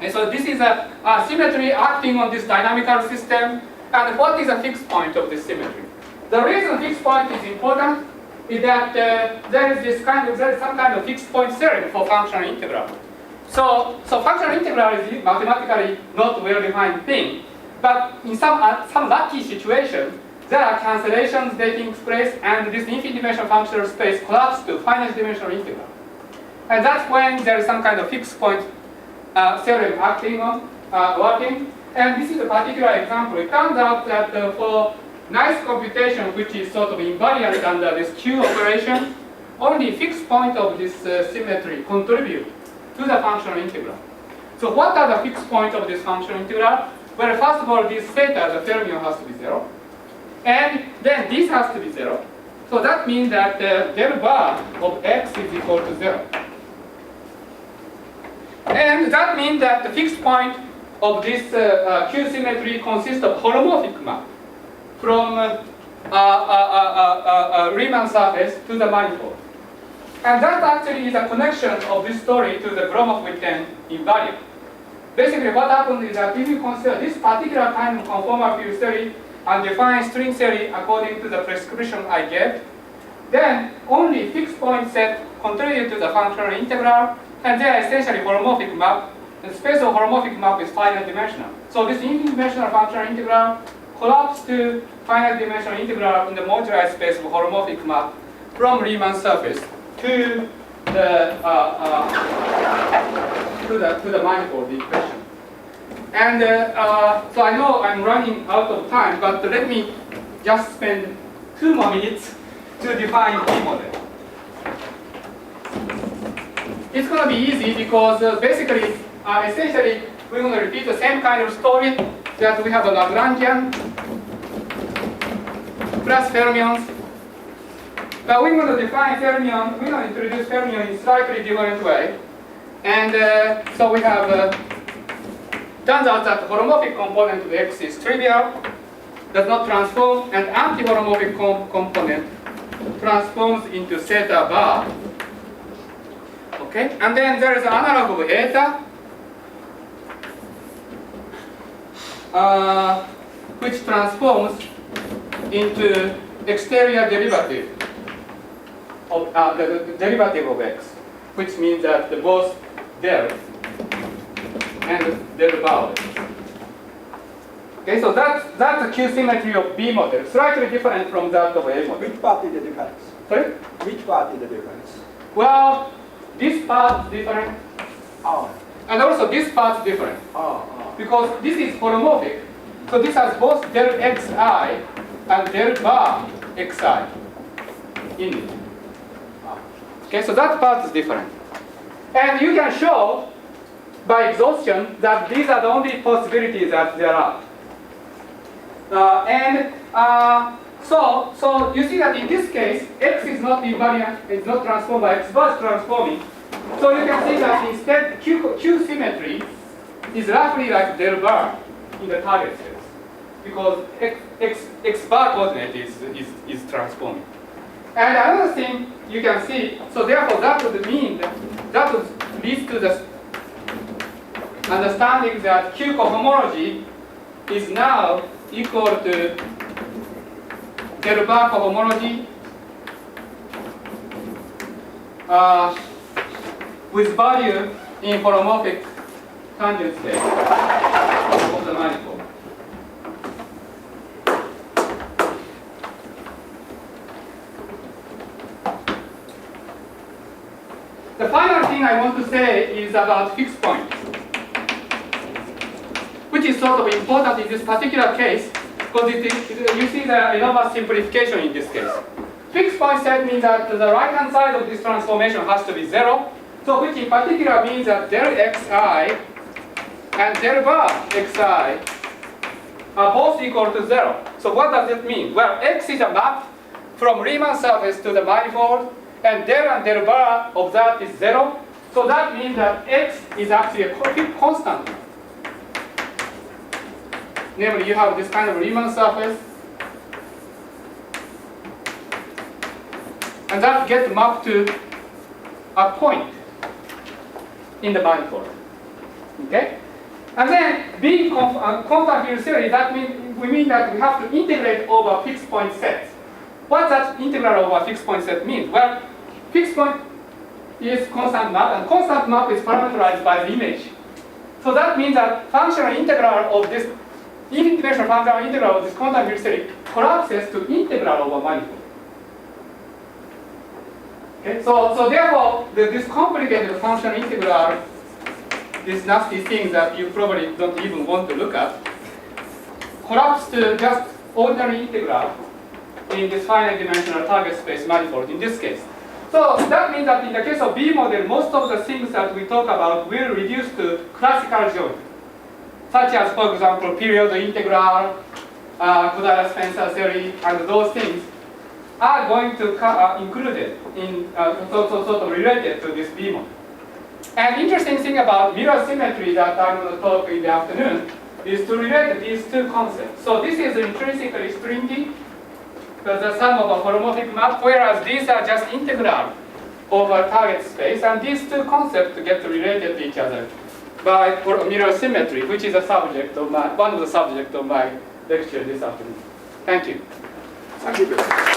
And so this is a symmetry acting on this dynamical system. And what is a fixed point of this symmetry? The reason fixed point is important is that there is some kind of fixed point theorem for functional integral. So functional integral is mathematically not well-defined thing, but in some lucky situation, there are cancellations taking place, and this infinite-dimensional functional space collapses to finite-dimensional integral. And that's when there is some kind of fixed point theorem acting on, working. And this is a particular example. It turns out that for nice computation, which is sort of invariant under this Q operation, only fixed point of this symmetry contribute to the functional integral. So what are the fixed points of this functional integral? Well, first of all, this theta, the fermion, has to be 0. And then this has to be 0. So that means that del bar of x is equal to 0. And that means that the fixed point of this Q symmetry consists of holomorphic map from Riemann surface to the manifold. And that actually is a connection of this story to the Gromov-Witten invariant. Basically, what happened is that if you consider this particular kind of conformal field theory and define string theory according to the prescription I gave, then only fixed point set contribute to the functional integral, and they are essentially holomorphic map. The space of holomorphic map is finite dimensional. So this infinite dimensional functional integral collapses to finite dimensional integral in the moduli space of holomorphic map from Riemann surface to the manifold equation. And so I know I'm running out of time, but let me just spend 2 more minutes to define B model. It's going to be easy because basically, essentially, we're going to repeat the same kind of story that we have a Lagrangian plus fermions. But we're going to define fermion, we're going to introduce fermion in slightly different way. And so we have, turns out that the holomorphic component of X is trivial, does not transform, and anti-holomorphic component transforms into theta bar. Okay, and then there is an analog of eta, which transforms into exterior derivative of the derivative of x, which means that both del and del bar. Okay, so that's the Q symmetry of B model, slightly different from that of A model. Which part is the difference? Sorry? Which part is the difference? Well, this part is different, and also this part is different. Because this is holomorphic, so this has both del xi and del bar xi in it. Okay, so that part is different. And you can show by exhaustion that these are the only possibilities that there are. So you see that in this case, x is not invariant, it's not transformed by x, but transforming. So you can see that instead Q symmetry is roughly like del bar in the target space, because x bar coordinate is transforming. And another thing you can see, so therefore that would mean that would lead to the understanding that Q cohomology is now equal to del bar cohomology with value in holomorphic tangent space of the manifold. The final thing I want to say is about fixed points, which is sort of important in this particular case, because you see the enormous simplification in this case. Fixed point set means that the right-hand side of this transformation has to be 0, so which in particular means that del xi and del bar xi are both equal to 0. So what does it mean? Well, x is a map from Riemann surface to the manifold, and del bar of that is 0. So that means that x is actually a constant. Namely, you have this kind of Riemann surface, and that gets mapped to a point in the manifold. Okay? And then being constant field theory, that means we mean that we have to integrate over fixed point sets. What does integral over fixed point set mean? Well, fixed point is constant map, and constant map is parameterized by the image. So that means that functional integral of this infinite dimensional functional integral of this constant field theory collapses to integral over manifold. Okay, so therefore, this complicated functional integral, this nasty thing that you probably don't even want to look at, collapses to just ordinary integral in this finite dimensional target space manifold in this case. So that means that in the case of B model, most of the things that we talk about will reduce to classical geometry, such as, for example, period integral, Kodaira-Spencer theory, and those things are going to included in sort of related to this B model. And interesting thing about mirror symmetry that I'm going to talk in the afternoon is to relate these two concepts. So this is intrinsically stringy, the sum of a holomorphic map, whereas these are just integral over target space, and these two concepts get related to each other by mirror symmetry, which is a subject of one of the subjects of my lecture this afternoon. Thank you. Thank you.